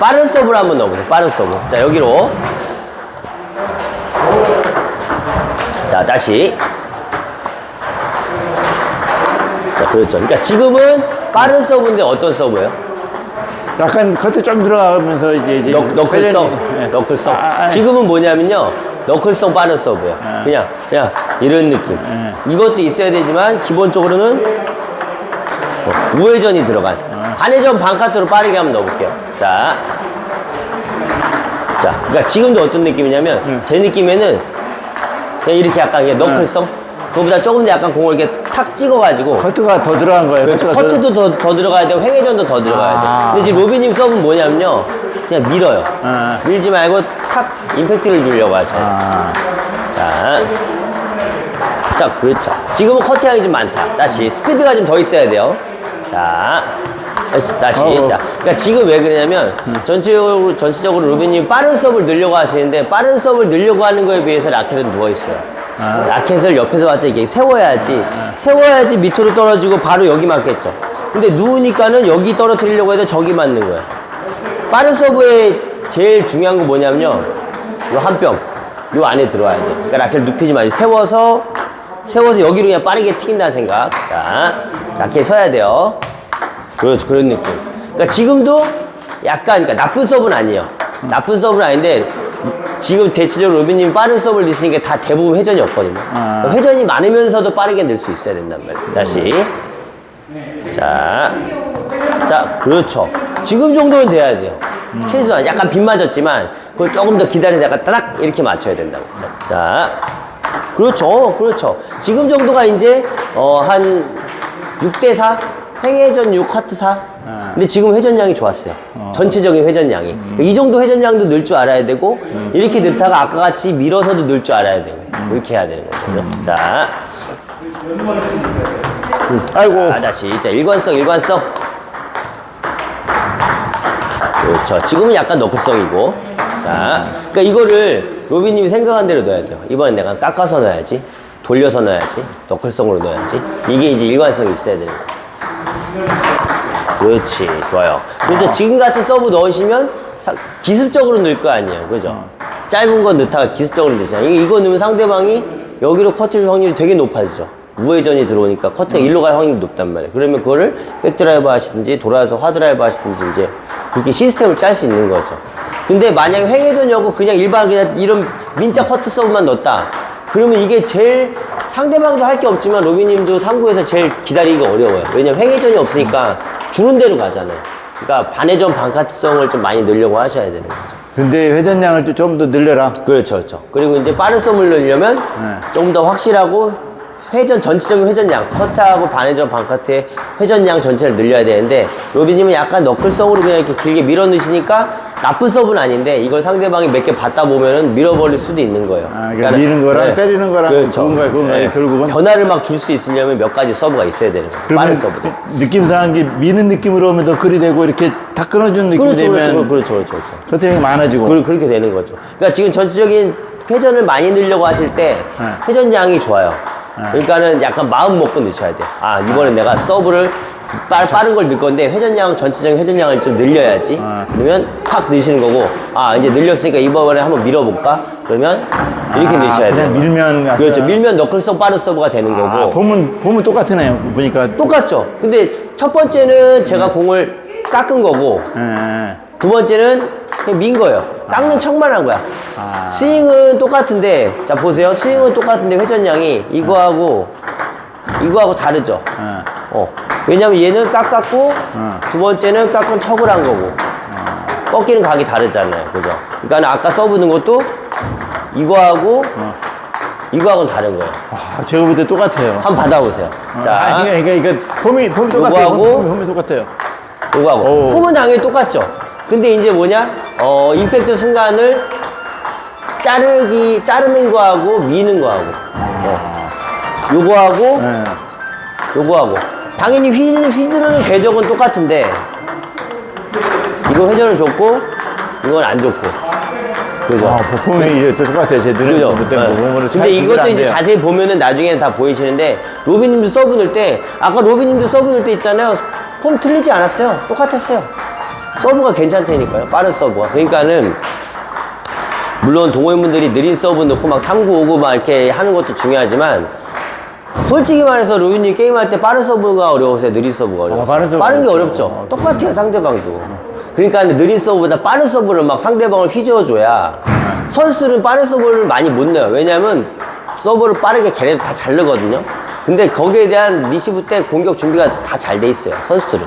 빠른 서브를 한번 넣어보세요. 빠른 서브. 자, 여기로. 자, 다시. 자, 그렇죠. 그러니까 지금은 빠른 서브인데 어떤 서브예요? 약간 겉에 좀 들어가면서 이제 너클성. 네. 너클성. 아. 지금은 뭐냐면요. 너클성 빠른 서브예요. 그냥 이런 느낌. 이것도 있어야 되지만 기본적으로는 우회전이 들어간. 반회전 반카트로 빠르게 한번 넣어볼게요. 자, 그러니까 지금도 어떤 느낌이냐면 제 느낌에는 그냥 이렇게 약간 너클성. 그거보다 조금 더 약간 공을 이렇게 탁 찍어가지고 커트가 더 들어간 거예요. 그렇죠. 커트도 더 들어가야 되고 횡회전도 더 들어가야 돼요. 근데 지금 로비님 서브는 뭐냐면요, 그냥 밀어요. 밀지 말고 탁 임팩트를 주려고 하셔요. 자, 그렇죠. 지금은 커트량이 좀 많다. 다시 스피드가 좀 더 있어야 돼요. 자, 다시. 자, 그러니까 지금 왜 그러냐면 전체적으로 로비님 빠른 서브를 넣으려고 하시는데 빠른 서브를 넣으려고 하는 거에 비해서 라켓은 누워 있어요. 라켓을 옆에서 봤을 때 이게 세워야지 밑으로 떨어지고 바로 여기 맞겠죠. 근데 누우니까는 여기 떨어뜨리려고 해도 저기 맞는 거예요. 빠른 서브의 제일 중요한 거 뭐냐면요, 요 한 뼘, 요 안에 들어와야 돼요. 그러니까 라켓을 눕히지 말고 세워서 여기로 그냥 빠르게 튀긴다는 생각. 자, 라켓 서야 돼요. 그렇죠. 그런 느낌. 그러니까 지금도 약간, 그러니까 나쁜 서브는 아니에요. 나쁜 서브는 아닌데 지금 대체적으로 로비님이 빠른 서브를 넣으시니까 다 대부분 회전이 없거든요. 회전이 많으면서도 빠르게 넣을 수 있어야 된단 말이에요. 다시. 자, 그렇죠. 지금 정도는 돼야 돼요. 최소한 약간 빗 맞았지만 그걸 조금 더 기다려서 약간 따닥 이렇게 맞춰야 된다고. 자, 그렇죠. 지금 정도가 이제 한 6대4? 횡회전 6, 커트 4? 근데 지금 회전량이 좋았어요. 전체적인 회전량이. 이 정도 회전량도 넣을 줄 알아야 되고, 이렇게 넣다가 아까 같이 밀어서도 넣을 줄 알아야 되고, 이렇게 해야 되는 거죠. 자. 아이고. 다시. 자, 일관성. 그렇죠. 지금은 약간 너클성이고. 자. 그러니까 이거를 로비님이 생각한 대로 넣어야 돼요. 이번엔 내가 깎아서 넣어야지. 돌려서 넣어야지. 너클성으로 넣어야지. 이게 이제 일관성이 있어야 되는 거예요. 그렇지, 좋아요. 그래서 지금 같은 서브 넣으시면 기습적으로 넣을 거 아니에요, 그죠? 짧은 거 넣다가 기습적으로 넣으시잖아요. 이거 넣으면 상대방이 여기로 커트할 확률이 되게 높아지죠. 우회전이 들어오니까 커트가 일로 갈 확률이 높단 말이에요. 그러면 그거를 백드라이브 하시든지 돌아서 하드라이브 하시든지 이제 그렇게 시스템을 짤 수 있는 거죠. 근데 만약에 횡회전이고 그냥 이런 민자 커트 서브만 넣었다. 그러면 이게 제일 상대방도 할 게 없지만 로비님도 3구에서 제일 기다리기가 어려워요. 왜냐면 횡회전이 없으니까 주는 대로 가잖아요. 그러니까 반회전 반카트성을 좀 많이 넣으려고 하셔야 되는 거죠. 근데 회전량을 좀 더 늘려라. 그렇죠. 그리고 이제 빠른 썸을 넣으려면 좀 더 확실하고 전체적인 회전량, 커트하고 반회전 반카트의 회전량 전체를 늘려야 되는데 로비님은 약간 너클성으로 그냥 이렇게 길게 밀어 넣으시니까 나쁜 서브는 아닌데 이걸 상대방이 몇 개 받다 보면은 밀어버릴 수도 있는 거예요. 그러니까 미는 거랑 때리는 거랑 그렇죠. 그건가요? 결국은 변화를 막 줄 수 있으려면 몇 가지 서브가 있어야 되는 거죠. 빠른 서브도. 느낌상 게 미는 느낌으로 오면 더 그리 되고 이렇게 다 끊어주는 느낌이 되면 그렇죠. 터트링이 많아지고 그렇게 되는 거죠. 그러니까 지금 전체적인 회전을 많이 넣으려고 하실 때 회전량이 좋아요. 그러니까는 약간 마음 먹고 넣으셔야 돼요. 이번엔 내가 서브를 빠른 걸 넣을 건데 전체적인 회전량을 좀 늘려야지. 그러면 팍 넣으시는 거고, 이제 늘렸으니까 이번에 한번 밀어볼까? 그러면 이렇게 넣으셔야 돼요. 밀면 그렇죠. 밀면 너클성 빠른 서브가 되는 거고. 보면 똑같으네요. 보니까 똑같죠. 근데 첫 번째는 제가 공을 깎은 거고, 두 번째는 그냥 민 거예요. 깎는 척만 한 거야. 스윙은 똑같은데, 자 보세요. 스윙은 똑같은데 회전량이 이거하고 다르죠. 왜냐면 얘는 깎았고 두 번째는 깎은 척을 한 거고 꺾이는 각이 다르잖아요, 그죠? 그러니까 아까 서브 넣은 것도 이거하고는 다른 거예요. 제가 볼 때 똑같아요. 한번 받아보세요. 자, 그러니까 폼이 똑같아요. 폼이 똑같아요. 이거하고 폼은 당연히 똑같죠. 근데 이제 뭐냐? 임팩트 순간을 자르는 거하고 미는 거하고 요거하고 당연히 휘두르는 궤적은 똑같은데 이거 회전을 줬고 이건 안 줬고, 그죠? 폼이 이제 똑같아요. 제 눈에 그죠? 보면 근데 이것도 이제 자세히 보면은 나중에는 다 보이시는데 로비님도 서브 넣을 때 아까 로비님도 서브 넣을 때 있잖아요. 폼 틀리지 않았어요. 똑같았어요. 서브가 괜찮다니까요. 빠른 서브가. 그러니까는 물론 동호인분들이 느린 서브 넣고 막 3구, 5구 막 이렇게 하는 것도 중요하지만 솔직히 말해서 로빈님 게임할 때 빠른 서브가 어려우세요? 느린 서브가 어려우세요? 빠른 서브 빠른 게 어렵죠. 어렵죠. 똑같아요, 상대방도. 그러니까 느린 서브보다 빠른 서브를 막 상대방을 휘저어줘야 선수들은 빠른 서브를 많이 못 넣어요. 왜냐면 서브를 빠르게 걔네도 다 잘 넣거든요. 근데 거기에 대한 리시브 때 공격 준비가 다 잘 돼 있어요, 선수들은.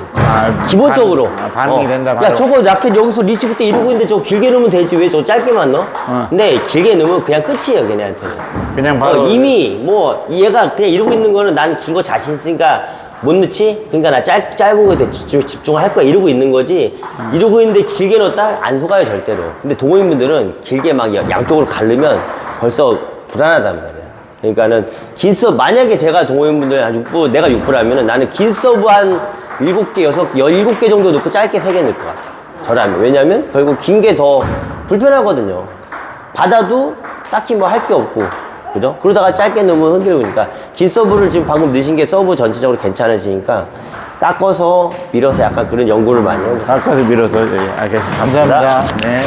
기본적으로. 반응이 된다, 야, 바로. 저거 라켓 여기서 리시브 때 이러고 있는데 저거 길게 넣으면 되지. 왜 저거 짧게만 넣어? 근데 길게 넣으면 그냥 끝이에요, 걔네한테는. 그냥 바로. 이미 뭐 얘가 그냥 이러고 있는 거는 난 긴 거 자신 있으니까 못 넣지? 그러니까 나 짧은 거에 집중할 거야 이러고 있는 거지. 이러고 있는데 길게 넣었다? 안 속아요, 절대로. 근데 동호인분들은 길게 막 양쪽으로 가르면 벌써 불안하단 말이야. 그러니까는 긴 서브, 만약에 제가 동호인분들 한 6부, 내가 6부라면은 나는 긴 서브 한 7개, 17개 정도 넣고 짧게 3개 넣을 것 같아. 저라면. 왜냐면 결국 긴 게 더 불편하거든요. 받아도 딱히 뭐 할 게 없고. 그죠? 그러다가 짧게 넣으면 흔들리니까. 긴 서브를 지금 방금 넣으신 게 서브 전체적으로 괜찮으시니까 깎아서 밀어서 약간 그런 연구를 많이 해요. 가까스 밀어서, 예, 알겠습니다. 감사합니다. 네.